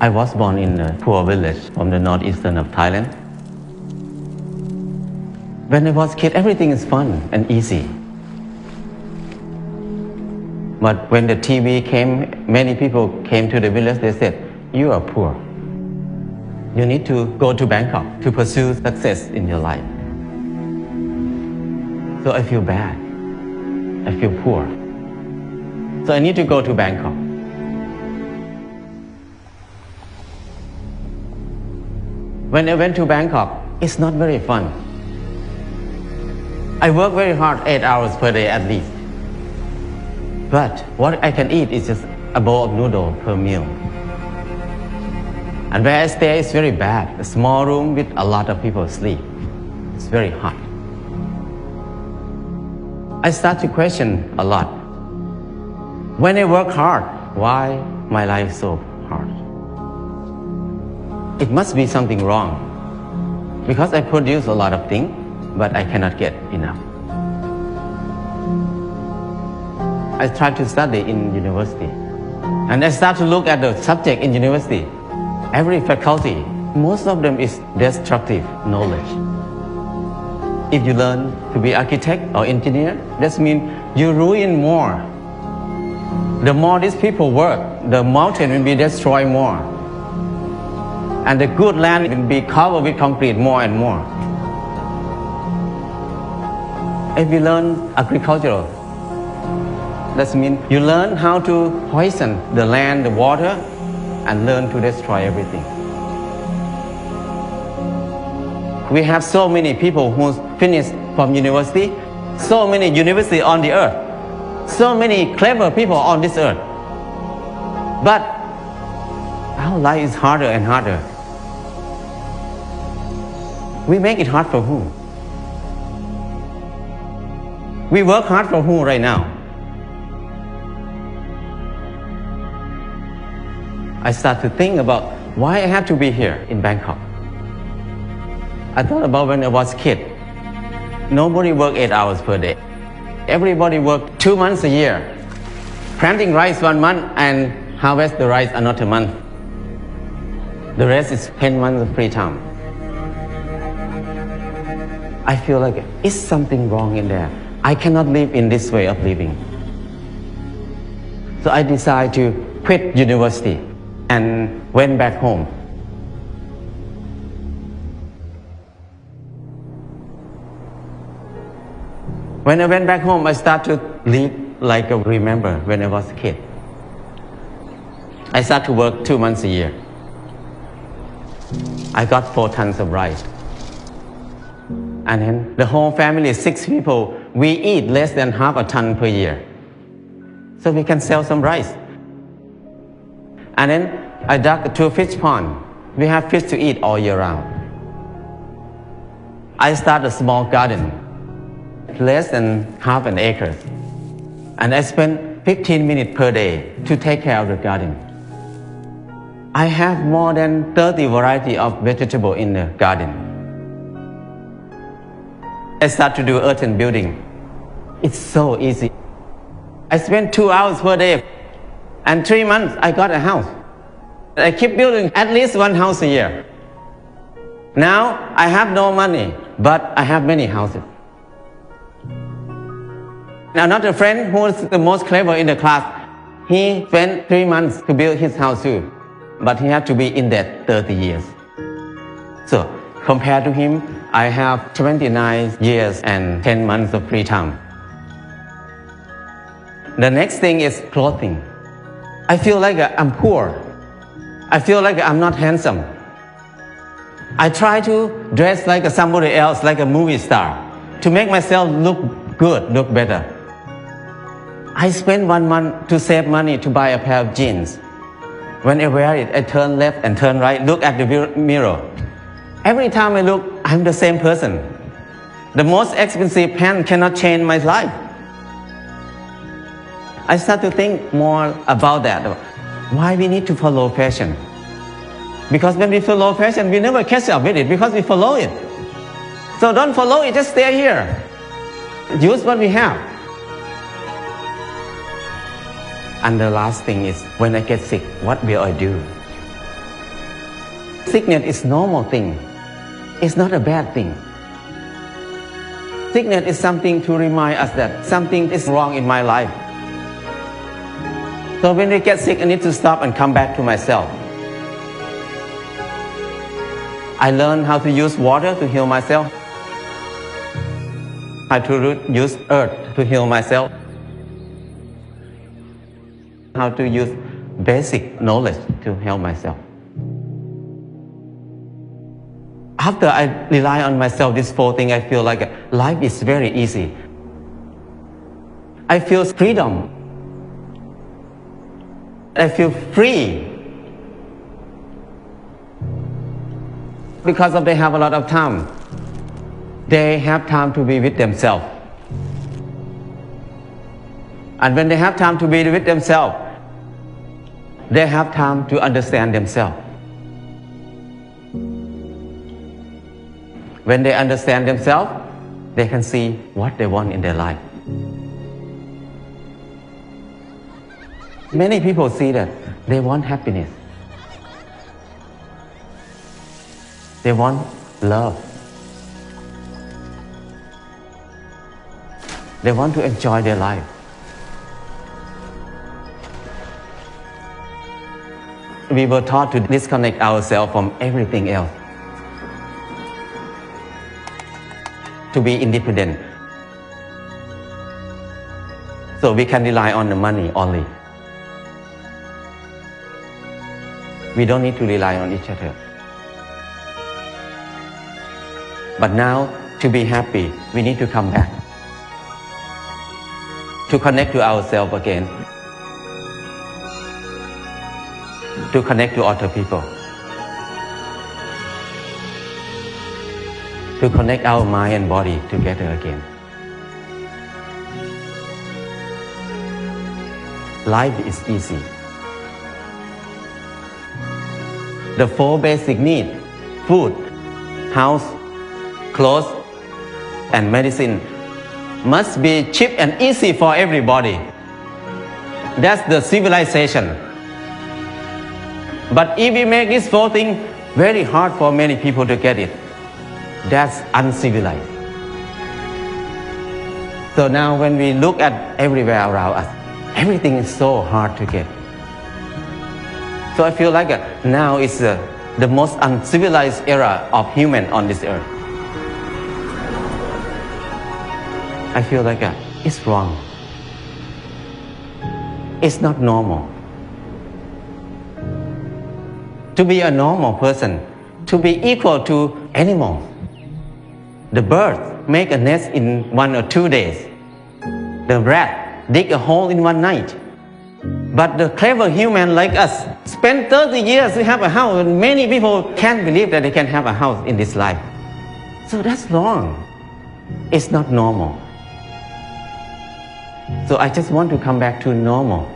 I was born in a poor village from the northeastern of Thailand. When I was a kid, everything is fun and easy. But when the TV came, many people came to the village, they said, "You are poor. You need to go to Bangkok to pursue success in your life." So I feel bad. I feel poor. So I need to go to Bangkok. When I went to Bangkok, it's not very fun. I work very hard, 8 hours per day at least. But what I can eat is just a bowl of noodle per meal. And where I stay is very bad. A small room with a lot of people sleep. It's very hot. I start to question a lot. When I work hard, why my life so hard? It must be something wrong. Because I produce a lot of things, but I cannot get enough. I tried to study in university. And I start to look at the subject in university. Every faculty, most of them is destructive knowledge. If you learn to be architect or engineer, that means you ruin more. The more these people work, the mountain will be destroyed more. And the good land will be covered with concrete more and more. If you learn agricultural, that means you learn how to poison the land, the water, and learn to destroy everything. We have so many people who finished from university, so many universities on the earth, so many clever people on this earth. But our life is harder and harder. We make it hard for who? We work hard for who right now? I start to think about why I have to be here in Bangkok. I thought about when I was a kid. Nobody worked 8 hours per day. Everybody worked 2 months a year. Planting rice 1 month and harvest the rice another month. The rest is 10 months of free time. I feel like it's something wrong in there. I cannot live in this way of living. So I decided to quit university and went back home. When I went back home, I started to live like I remember when I was a kid. I started to work 2 months a year. I got 4 tons of rice. And then the whole family, 6 people, we eat less than half a ton per year. So we can sell some rice. And then I dug 2 fish pond. We have fish to eat all year round. I started a small garden, less than half an acre. And I spend 15 minutes per day to take care of the garden. I have more than 30 varieties of vegetables in the garden. I start to do earthen building. It's so easy. I spend 2 hours per day. And 3 months, I got a house. I keep building at least 1 house a year. Now, I have no money, but I have many houses. Now, another friend who is the most clever in the class, he spent 3 months to build his house too, but he had to be in debt 30 years. So, compared to him, I have 29 years and 10 months of free time. The next thing is clothing. I feel like I'm poor. I feel like I'm not handsome. I try to dress like somebody else, like a movie star, to make myself look good, look better. I spend 1 month to save money to buy a pair of jeans. When I wear it, I turn left and turn right, look at the mirror. Every time I look, I'm the same person. The most expensive pen cannot change my life. I start to think more about that. Why we need to follow fashion? Because when we follow fashion, we never catch up with it because we follow it. So don't follow it, just stay here. Use what we have. And the last thing is, when I get sick, what will I do? sickness is normal thing. It's not a bad thing. Sickness is something to remind us that something is wrong in my life. So when I get sick, I need to stop and come back to myself. I learned how to use water to heal myself. How to use earth to heal myself. How to use basic knowledge to help myself. After I rely on myself, this 4 things, I feel like life is very easy. I feel freedom. I feel free. Because they have a lot of time. They have time to be with themselves. And when they have time to be with themselves, they have time to understand themselves. When they understand themselves, they can see what they want in their life. Many people see that they want happiness. They want love. They want to enjoy their life. We were taught to disconnect ourselves from everything else. To be independent. So we can rely on the money only. We don't need to rely on each other. But now, to be happy, we need to come back. To connect to ourselves again. To connect to other people. To connect our mind and body together again. Life is easy. The 4 basic needs, food, house, clothes, and medicine, must be cheap and easy for everybody. That's the civilization. But if we make these 4 things very hard for many people to get it, that's uncivilized. So now when we look at everywhere around us, everything is so hard to get. So I feel like now is the most uncivilized era of human on this earth. I feel like it's wrong. It's not normal. To be a normal person, to be equal to animals. The bird make a nest in 1 or 2 days. The rat dig a hole in 1 night. But the clever human like us spend 30 years to have a house, and many people can't believe that they can have a house in this life. So that's wrong. It's not normal. So I just want to come back to normal.